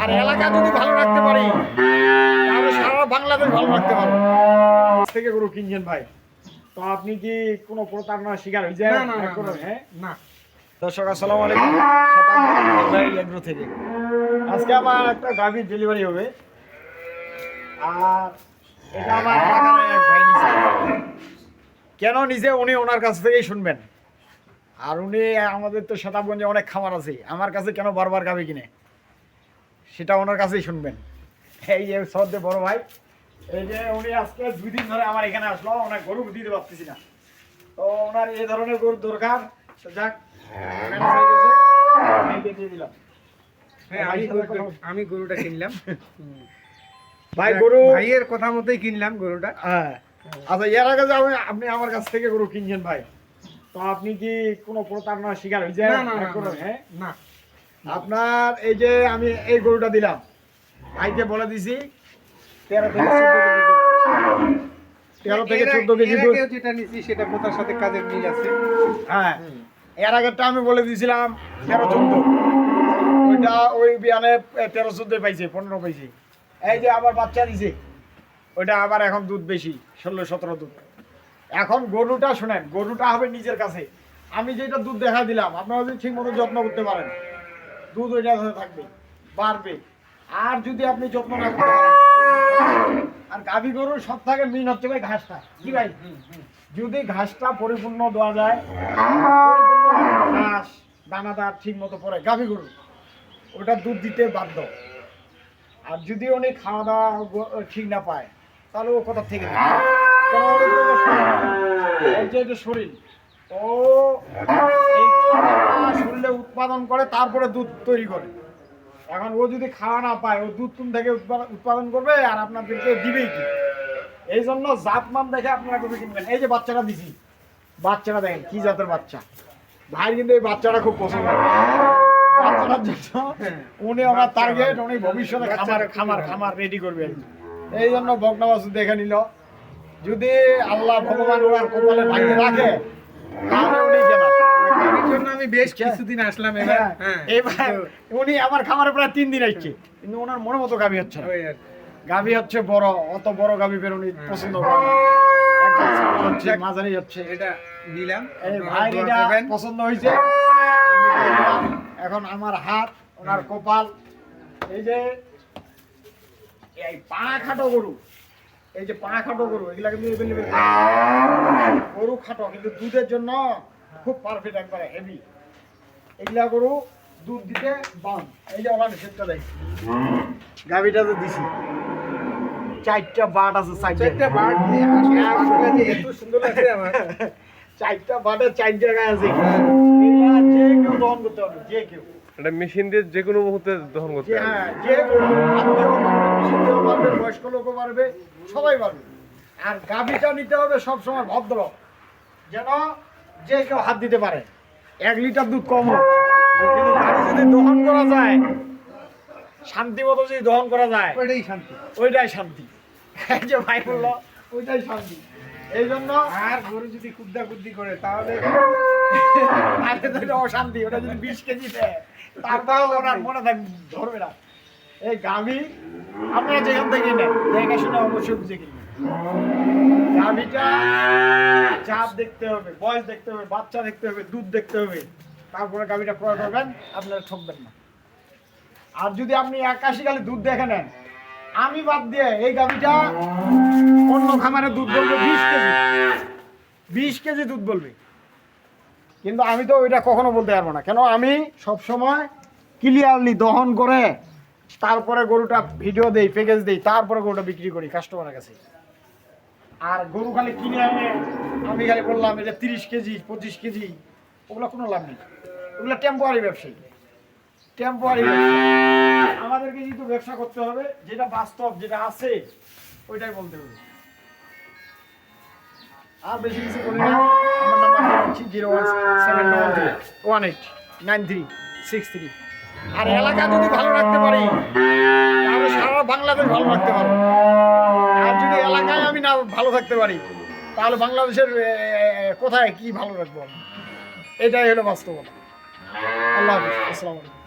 আর এলাকা যদি ভালো রাখতে পারি তাহলে সারা বাংলাদেশ ভালো রাখতে পারবো। থেকে গরু কিনছেন ভাই, তো আপনি কি কোনো প্রতারণার শিকার হয়েছে? হ্যাঁ না। দর্শক আসসালামু আলাইকুম, এগ্রো থেকে আজকে আমার একটা গাভীর ডেলিভারি হবে। আর এটা আমার এলাকার এক ভাই নিছে। কেন নিছে উনি ওনার কাছ থেকেই শুনবেন। আর উনি আমাদের তো শতাবগঞ্জে অনেক খামার আছে, আমার কাছে কেন বারবার গাভী কিনে সেটা ওনার কাছেই শুনবেন। এই যে সদ্যে বড় ভাই, এই যে উনি আজকে 2 দিন ধরে আমার এখানে আসলো, ওনার গরু দিতে পারতেছি না, তো ওনার এই ধরনের গরু দরকার। যাক দিয়ে দিলাম। হ্যাঁ, আমি গরুটা কিনলাম ভাই গরু ভাইয়ের কথা মতোই কিনলাম গরুটা। হ্যাঁ, আচ্ছা এর আগে যে আপনি আমার কাছ থেকে গরু কিনছেন ভাই, তো আপনি কি কোনো প্রতারণার শিকার হয়েছে? হ্যাঁ না। আপনার এই যে আমি এই গরুটা দিলাম, ভাইকে বলে দিছি 13 থেকে 14 কেজি দুধ। যেটা নিছি সেটা কোথার সাথে কাজের মিল আছে। হ্যাঁ, এর আগেরটা আমি বলে দিয়েছিলাম 13-14, ওইটা ওই বিয়ানে 13-14 পাইছে, 15 পাইছে। এই যে আবার বাচ্চা দিছে, ওইটা আবার এখন দুধ বেশি, 16-17 দুধ। এখন গরুটা শোনেন, গরুটা হবে নিজের কাছে। আমি যেটা দুধ দেখা দিলাম, আপনারা যদি ঠিক মতো যত্ন করতে পারেন দুধ ওইটা থাকবে, বাড়বে। আর যদি আপনি যত্ন না করতে পারেন, আর গাভী গরুর সব থেকে মেইন হচ্ছে ভাই ঘাসটা, কি ভাই? যদি ঘাসটা পরিপূর্ণ দেওয়া যায়, পরিপূর্ণ ঘাস দানাদার ঠিক মতো পড়ে গাভী গরু, ওটা দুধ দিতে বাধ্য। আর যদি উনি খাওয়া দাওয়া ঠিক না পায় তাহলে ও কোথা থেকে দেবে? কারণ ওর যে এটা শরীর, ও এই খাবারটা শরীরে উৎপাদন করে, তারপরে দুধ তৈরি করে। এখন ও যদি খাওয়া না পায়, ও দুধ কোন থেকে উৎপাদন করবে আর আপনাদেরকে দিবেই কি? এই জন্য জাতমান দেখে আপনারা গরু কিনবেন। এই যে বাচ্চাটা দিছি, বাচ্চাটা দেখেন কি জাতের বাচ্চা। ভাই কিন্তু এই বাচ্চাটা খুব পছন্দ করে। বাচ্চাটার জন্য উনি আমার টার্গেট, উনি ভবিষ্যতে খামার রেডি করবে। এই জন্য বকনা বাছুর দেখে নিল। যদি আল্লাহ ভগবান ওনার কপালে ভাগ্যে রাখে তাহলে উনি কেনা। এর জন্য আমি বেশ কিছুদিন আসলাম এবার। এবার উনি আমার খামারে প্রায় 3 দিন আসছে, কিন্তু ওনার মনের মতো গাভী হচ্ছে না। গাভী হচ্ছে বড়, অত বড় গাভী বের উনি পছন্দ করেন না। একদম ছোট হচ্ছে, মাঝারি হচ্ছে। এটা নিলাম, এই ভাই এটা পছন্দ হয়েছে। এখন আমার হাত, ওনার কপাল, এই যে এই পা খাটো গরু, এই যে পা খাটো গরু, এগুলা কিন্তু এভেলেবেল গরু খাটো, কিন্তু দুধের জন্য খুব পারফেক্ট, একবারে হেভি। এগুলা গরু দুধ দিতে বাম। এই যে ওনার ক্ষেত্রে দেয় গাভীটা তো দিছি, 4টা বাট আছে, 4টা বাট দিয়ে হাসপাতালে এত সুন্দর লাগছে আমার। 4টা বাটের 4 জায়গায় আছে। যে কেউ দহন করতে পারবে, যে কেউ। এটা মেশিন দিয়ে যে কোনো মুহূর্তে দহন করতে পারবে। হ্যাঁ, যে কেউ হাত দিয়েও পারবে, মেশিন দিয়েও পারবে, বয়স্ক লোকও পারবে, সবাই পারবে। আর গাভীটা নিতে হবে সবসময় ভদ্র, যেন যে কেউ হাত দিতে পারে। 1 লিটার দুধ কম হোক, কিন্তু গাভী যদি দহন করা যায়, শান্তি মতো যদি দহন করা যায়, ওইটাই শান্তি। ওইটাই শান্তি। এই যে ভাই বললো, ওইটাই শান্তি। এই জন্য আর গরু যদি কুদ্দা করে তাহলে অশান্তি। ওটা যদি 20 কেজি দেয় তারপরেও ওনার মনে ধরবে না। এই গাভী আপনারা যেখান থেকে নেন, দেখে শুনে অবশ্যই বুঝে কিনবেন। গাভীটা জাত দেখতে হবে, বয়স দেখতে হবে, বাচ্চা দেখতে হবে, দুধ দেখতে হবে, তারপরে গাভীটা ক্রয় করবেন, আপনারা ঠকবেন না। আর যদি আপনি 81 খালি দুধ দেখে নেন, আমি বাদ দিয়ে এই গাভীটা অন্য খামারে দুধ বলবে 20 কেজি দুধ বলবে, কিন্তু আমি তো ওইটা কখনো বলতে পারবো না। কেন? আমি সবসময় ক্লিয়ারলি দহন করে তারপরে গরুটা ভিডিও দেই, প্যাকেজ দেই, তারপরে গরুটা বিক্রি করি কাস্টমারের কাছে। আর গরু খালি কিনে আনে আমি খালি বললাম এটা 30 কেজি 25 কেজি, ওগুলো কোনো লাভ নেই। ওগুলো টেম্পোরারি ব্যবসায়ী, টেম্পোরারি। আমাদেরকে কিন্তু ব্যবসা করতে হবে, যেটা বাস্তব, যেটা আছে ওইটাই বলতে হবে। আর বেশি কিছু বলি না। আমার নাম্বার হচ্ছে 01713189363। আর এলাকা যদি ভালো রাখতে পারি তাহলে সারা বাংলাদেশ ভালো রাখতে পারবো। আর যদি এলাকায় আমি না ভালো থাকতে পারি তাহলে বাংলাদেশের কোথায় কি ভালো রাখবো? এটাই হলো বাস্তবতা। আল্লাহ হাফিজ, আসসালামু আলাইকুম।